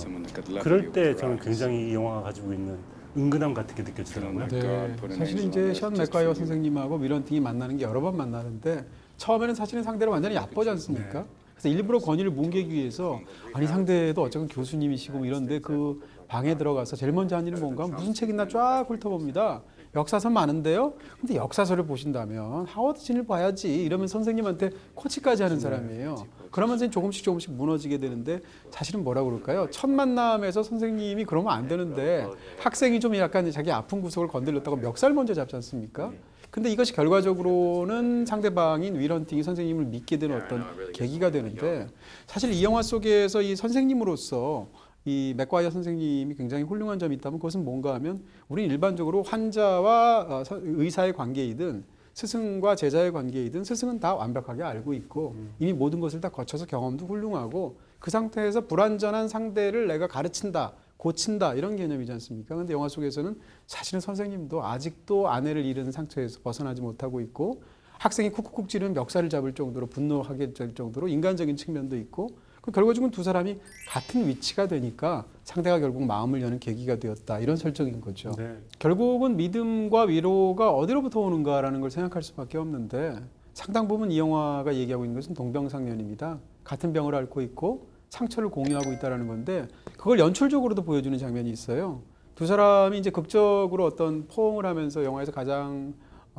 그럴 때 저는 굉장히 이 영화가 가지고 있는 은근함 같은 게 느껴지더라고요. 네, 사실 이제 션 맥과이어 선생님하고 윌 헌팅이 만나는 게 여러 번 만나는데 처음에는 사실은 상대를 완전히 얕보지 않습니까? 그래서 일부러 권위를 뭉개기 위해서 아니 상대도 어쨌든 교수님이시고 이런데 그 방에 들어가서 제일 먼저 한 일은 뭔가 무슨 책 있나 쫙 훑어봅니다. 역사서 많은데요. 근데 역사서를 보신다면 하워드 진을 봐야지 이러면 선생님한테 코치까지 하는 사람이에요. 그러면서 조금씩 무너지게 되는데 사실은 뭐라 그럴까요? 첫 만남에서 선생님이 그러면 안 되는데 학생이 좀 약간 자기 아픈 구석을 건드렸다고 멱살 먼저 잡지 않습니까? 근데 이것이 결과적으로는 상대방인 윌 헌팅이 선생님을 믿게 되는 어떤 계기가 되는데 사실 이 영화 속에서 이 선생님으로서 이 맥과이어 선생님이 굉장히 훌륭한 점이 있다면 그것은 뭔가 하면 우리는 일반적으로 환자와 의사의 관계이든 스승과 제자의 관계이든 스승은 다 완벽하게 알고 있고 이미 모든 것을 다 거쳐서 경험도 훌륭하고 그 상태에서 불완전한 상대를 내가 가르친다. 고친다 이런 개념이지 않습니까? 그런데 영화 속에서는 사실은 선생님도 아직도 아내를 잃은 상처에서 벗어나지 못하고 있고 학생이 쿡쿡쿡 찌르는 멱살을 잡을 정도로 분노하게 될 정도로 인간적인 측면도 있고 결과적으로 두 사람이 같은 위치가 되니까 상대가 결국 마음을 여는 계기가 되었다 이런 설정인 거죠. 네. 결국은 믿음과 위로가 어디로부터 오는가라는 걸 생각할 수밖에 없는데 상당 부분 이 영화가 얘기하고 있는 것은 동병상련입니다. 같은 병을 앓고 있고 상처를 공유하고 있다는 건데 그걸 연출적으로도 보여주는 장면이 있어요. 두 사람이 이제 극적으로 어떤 포옹을 하면서 영화에서 가장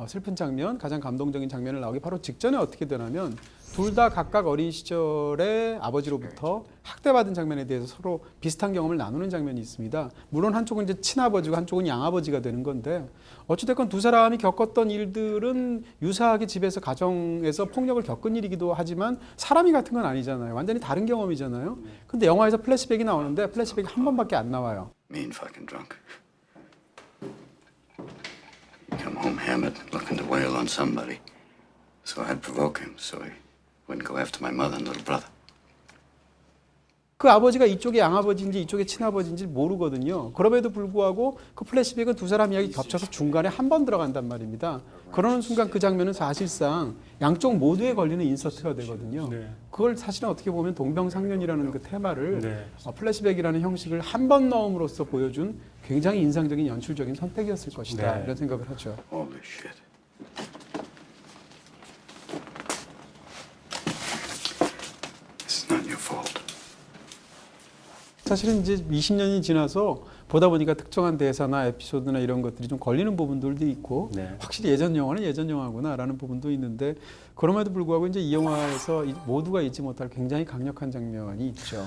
슬픈 장면, 가장 감동적인 장면을 나오기 바로 직전에 어떻게 되냐면 둘 다 각각 어린 시절에 아버지로부터 학대받은 장면에 대해서 서로 비슷한 경험을 나누는 장면이 있습니다. 물론 한쪽은 이제 친아버지고 한쪽은 양아버지가 되는 건데 어찌됐건 두 사람이 겪었던 일들은 유사하게 집에서 가정에서 폭력을 겪은 일이기도 하지만 사람이 같은 건 아니잖아요. 완전히 다른 경험이잖아요. 근데 영화에서 플래시백이 나오는데 플래시백이 한 번밖에 안 나와요. Mean fucking drunk. Come home hammered, looking to wail on somebody. So I'd provoke him so he wouldn't go after my mother and little brother. 그 아버지가 이쪽에 양아버지인지 이쪽에 친아버지인지 모르거든요. 그럼에도 불구하고 그 플래시백은 두 사람 이야기 겹쳐서 중간에 한 번 들어간단 말입니다. 그러는 순간 그 장면은 사실상 양쪽 모두에 걸리는 인서트가 되거든요. 네. 그걸 사실은 어떻게 보면 동병상련이라는 그 테마를 네. 플래시백이라는 형식을 한 번 넣음으로써 보여준 굉장히 인상적인 연출적인 선택이었을 것이다. 네. 이런 생각을 하죠. Holy shit. This is not your fault. 사실은 이제 20년이 지나서 보다 보니까 특정한 대사나 에피소드나 이런 것들이 좀 걸리는 부분들도 있고 네. 확실히 예전 영화는 예전 영화구나라는 부분도 있는데 그럼에도 불구하고 이제 이 영화에서 모두가 잊지 못할 굉장히 강력한 장면이 있죠.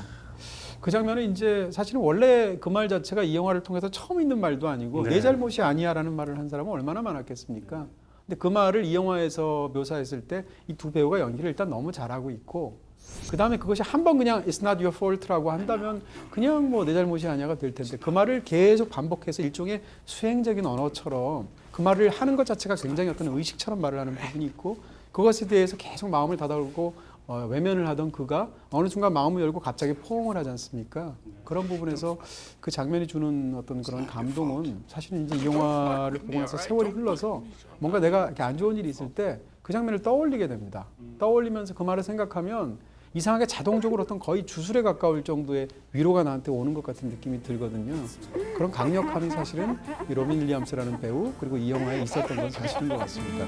그 장면은 이제 사실은 원래 그 말 자체가 이 영화를 통해서 처음 있는 말도 아니고 네. 내 잘못이 아니야라는 말을 한 사람은 얼마나 많았겠습니까? 근데 그 말을 이 영화에서 묘사했을 때 이 두 배우가 연기를 일단 너무 잘하고 있고 그 다음에 그것이 한 번 그냥 It's not your fault라고 한다면 그냥 뭐 내 잘못이 아니야가 될 텐데 그 말을 계속 반복해서 일종의 수행적인 언어처럼 그 말을 하는 것 자체가 굉장히 어떤 의식처럼 말을 하는 부분이 있고 그것에 대해서 계속 마음을 다잡고 외면을 하던 그가 어느 순간 마음을 열고 갑자기 포옹을 하지 않습니까? 그런 부분에서 그 장면이 주는 어떤 그런 감동은 사실은 이제 이 영화를 보고 나서 세월이 흘러서 뭔가 내가 이렇게 안 좋은 일이 있을 때 그 장면을 떠올리게 됩니다. 떠올리면서 그 말을 생각하면 이상하게 자동적으로 어떤 거의 주술에 가까울 정도의 위로가 나한테 오는 것 같은 느낌이 들거든요. 그런 강력함이 사실은 이 로빈 윌리엄스라는 배우 그리고 이 영화에 있었던 건 사실인 것 같습니다.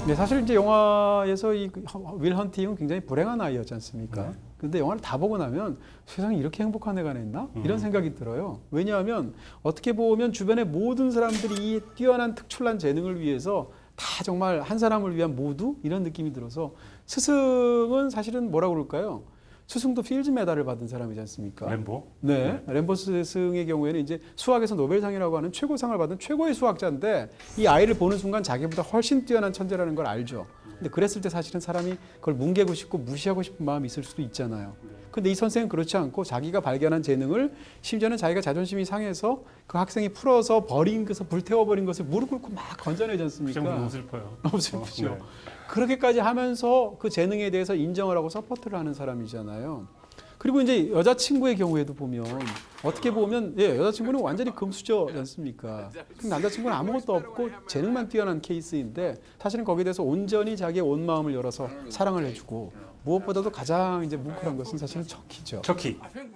네, 사실 이제 영화에서 이 윌 헌팅은 굉장히 불행한 아이였지 않습니까? 근데 영화를 다 보고 나면 세상에 이렇게 행복한 애가 있나? 이런 생각이 들어요. 왜냐하면 어떻게 보면 주변의 모든 사람들이 이 뛰어난 특출난 재능을 위해서 다 정말 한 사람을 위한 모두 이런 느낌이 들어서 스승은 사실은 뭐라고 그럴까요? 스승도 필즈 메달을 받은 사람이지 않습니까? 램보? 네. 램보 스승의 경우에는 이제 수학에서 노벨상이라고 하는 최고상을 받은 최고의 수학자인데 이 아이를 보는 순간 자기보다 훨씬 뛰어난 천재라는 걸 알죠. 근데 그랬을 때 사실은 사람이 그걸 뭉개고 싶고 무시하고 싶은 마음이 있을 수도 있잖아요. 근데 이 선생은 그렇지 않고 자기가 발견한 재능을 심지어는 자기가 자존심이 상해서 그 학생이 풀어서 버린 것을 불태워버린 것을 무릎 꿇고 막 건져내지 않습니까? 너무 슬퍼요. 너무 슬프죠. 네. 그렇게까지 하면서 그 재능에 대해서 인정을 하고 서포트를 하는 사람이잖아요. 그리고 이제 여자친구의 경우에도 보면 어떻게 보면 여자친구는 완전히 금수저지 않습니까? 근데 남자친구는 아무것도 없고 재능만 뛰어난 케이스인데 사실은 거기에 대해서 온전히 자기의 온 마음을 열어서 사랑을 해주고 무엇보다도 가장 이제 뭉클한 것은 사실은 척키죠. 척키. Let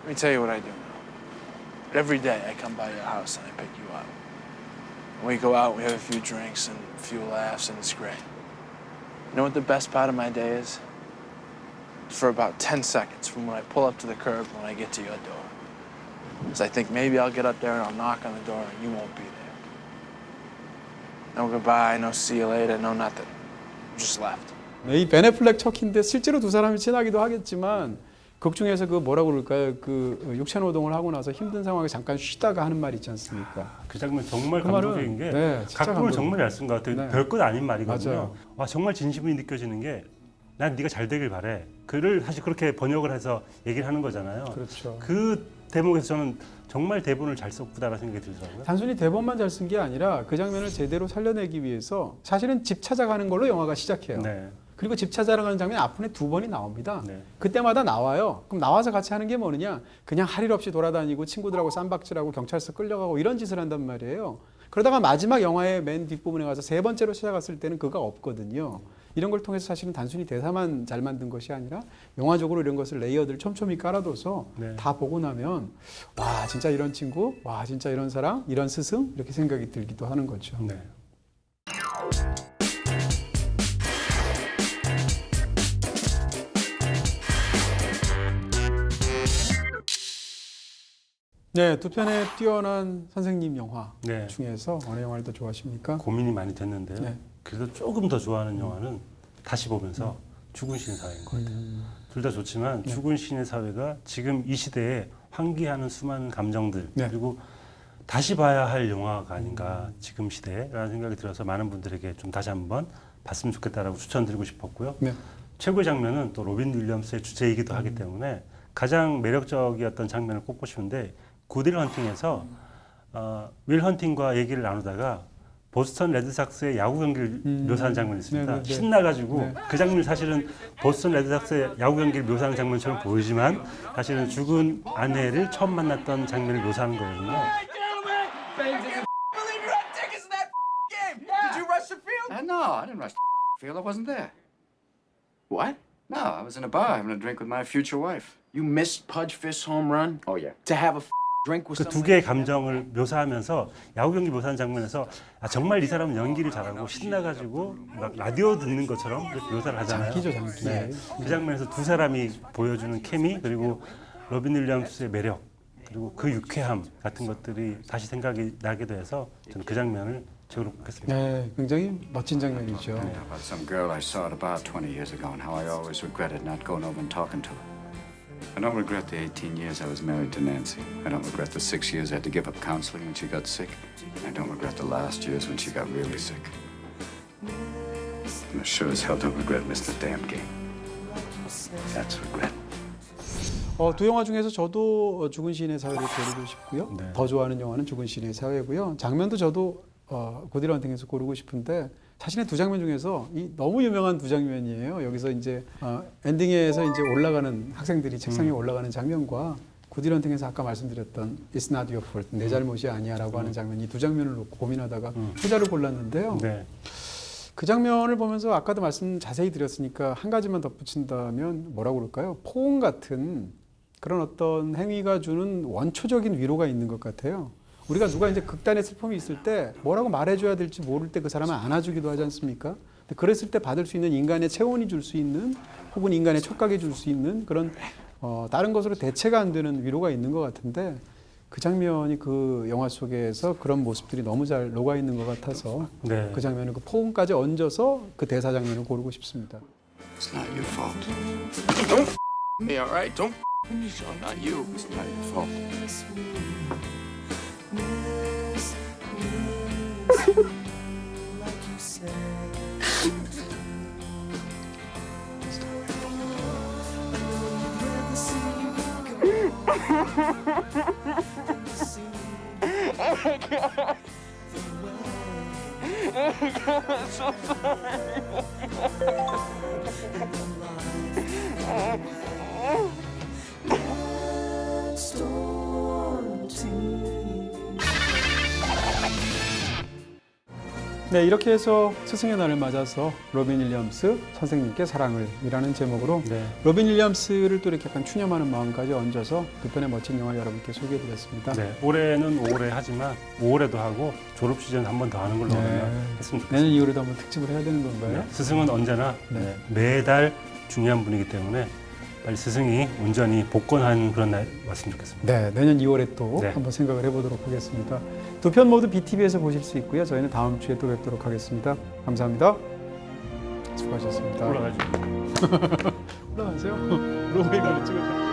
me tell you what I do. Every day I come by your house and I pick you up. We go out, we have a few drinks and a few laughs, and it's great. You know what the best part of my day is? For about 10 seconds from when I pull up to the curb when I get to your door. Because I think maybe I'll get up there and I'll knock on the door and you won't be there. No goodbye, no see you later, no nothing. Just left. 이 벤 애플렉 척키인데 실제로 두 사람이 친하기도 하겠지만 극 중에서 그 뭐라고 그럴까요? 그 육체 노동을 하고 나서 힘든 상황에 잠깐 쉬다가 하는 말 있지 않습니까? 그 장면 정말 그 감동적인 게 네, 진짜 각본을 감동. 정말 잘 쓴 것 같아요. 네. 별것 아닌 말이거든요. 맞아요. 와 정말 진심이 느껴지는 게 난 네가 잘 되길 바래. 그를 사실 그렇게 번역을 해서 얘기를 하는 거잖아요. 그렇죠. 그 대목에서 저는 정말 대본을 잘 썼구나라는 생각이 들더라고요. 단순히 대본만 잘 쓴 게 아니라 그 장면을 제대로 살려내기 위해서 사실은 집 찾아가는 걸로 영화가 시작해요. 네. 그리고 집 찾아가는 장면이 앞으로 2번이 나옵니다. 네. 그때마다 나와요. 그럼 나와서 같이 하는 게 뭐느냐? 그냥 할 일 없이 돌아다니고 친구들하고 쌈박질하고 경찰서 끌려가고 이런 짓을 한단 말이에요. 그러다가 마지막 영화의 맨 뒷부분에 가서 세 번째로 찾아갔을 때는 그가 없거든요. 이런 걸 통해서 사실은 단순히 대사만 잘 만든 것이 아니라 영화적으로 이런 것을 레이어들 촘촘히 깔아둬서 네. 다 보고 나면 와 진짜 이런 친구, 와 진짜 이런 사람, 이런 스승 이렇게 생각이 들기도 하는 거죠. 네. 네, 두 편의 뛰어난 선생님 영화 네. 중에서 어느 영화를 더 좋아하십니까? 고민이 많이 됐는데요. 네. 그래도 조금 더 좋아하는 영화는 다시 보면서 죽은 신의 사회인 것 같아요. 둘 다 좋지만 네. 죽은 신의 사회가 지금 이 시대에 환기하는 수많은 감정들 네. 그리고 다시 봐야 할 영화가 아닌가 지금 시대라는 생각이 들어서 많은 분들에게 좀 다시 한번 봤으면 좋겠다라고 추천드리고 싶었고요. 네. 최고의 장면은 또 로빈 윌리엄스의 주제이기도 하기 때문에 가장 매력적이었던 장면을 꼽고 싶은데 굿윌 헌팅에서 윌 헌팅과 얘기를 나누다가 보스턴 레드삭스의 야구 경기를 묘사한 장면이 있습니다. 네, 네, 네. 신나가지고 네. 그 장면이 사실은 보스턴 레드삭스의 야구 경기를 묘사하는 장면처럼 보이지만 사실은 죽은 아내를 처음 만났던 장면을 묘사하는 거거든요. Did you rush the field? No, I didn't rush the field. I wasn't there. What? No, I was in a bar having a drink with my future wife. You missed Pudge Fist's home run? Oh, yeah. To have a drink with 그 두 someone? 개의 감정을 묘사하면서 야구 경기 묘사하는 장면에서 정말 이 사람은 연기를 잘하고 신나가지고 막 라디오 듣는 것처럼 이렇게 묘사를 하잖아요. 장기죠, 장기. 네. 그 장면에서 두 사람이 보여주는 케미 그리고 로빈 윌리엄스의 매력 그리고 그 유쾌함 같은 것들이 다시 생각이 나게 돼서 저는 그 장면을 제가 뽑겠습니다. 네, 굉장히 멋진 장면이죠. About some girl I saw at a bar 20 years ago and how I always regretted not going over and talking to her. I don't regret the 18 years I was married to Nancy. I don't regret the 6 years I had to give up counseling when she got sick. I don't regret the last years when she got really sick. And I sure as hell don't regret Mr. Damn Game. That's regret. 두 영화 중에서 저도 죽은 시인의 사회를 고르고 싶고요. 네. 더 좋아하는 영화는 죽은 시인의 사회고요. 장면도 저도 고디로 헌팅에서 고르고 싶은데 자신의 두 장면 중에서 이 너무 유명한 두 장면이에요. 여기서 이제 엔딩에서 이제 올라가는 학생들이 책상에 올라가는 장면과 고디로 헌팅에서 아까 말씀드렸던 It's not your fault, 내 잘못이 아니야라고 하는 장면, 이 두 장면을 놓고 고민하다가 후자를 골랐는데요. 네. 그 장면을 보면서 아까도 말씀 자세히 드렸으니까 한 가지만 덧붙인다면 뭐라고 그럴까요? 포옹 같은 그런 어떤 행위가 주는 원초적인 위로가 있는 것 같아요. 우리가 누가 이제 극단의 슬픔이 있을 때 뭐라고 말해줘야 될지 모를 때 그 사람을 안아주기도 하지 않습니까? 근데 그랬을 때 받을 수 있는 인간의 체온이 줄 수 있는 혹은 인간의 촉각이 줄 수 있는 그런 다른 것으로 대체가 안 되는 위로가 있는 것 같은데 그 장면이 그 영화 속에서 그런 모습들이 너무 잘 녹아 있는 것 같아서 네. 그 장면을 그 포옹까지 얹어서 그 대사 장면을 고르고 싶습니다. It's not your fault. Don't me, all right? Don't me, Sean. Not you. It's not your fault. 네, 이렇게 해서 스승의 날을 맞아서 로빈 윌리엄스 선생님께 사랑을이라는 제목으로 네. 로빈 윌리엄스를 또 이렇게 약간 추념하는 마음까지 얹어서 두 편의 멋진 영화 여러분께 소개해드렸습니다. 네. 올해는 5월에 하지만 5월에도 하고 졸업 시즌 한 번 더 하는 걸로 했으면 좋겠습니다. 내년 2월에도 한번 특집을 해야 되는 건가요? 네. 스승은 언제나 매달 중요한 분이기 때문에 빨리 스승이 온전히 복권하는 그런 날 왔으면 좋겠습니다. 네, 내년 2월에 또 네. 한번 생각을 해보도록 하겠습니다. 두 편 모두 BTV에서 보실 수 있고요. 저희는 다음 주에 또 뵙도록 하겠습니다. 감사합니다. 수고하셨습니다. 올라가죠. 올라가세요. 로베이가를 찍어줘.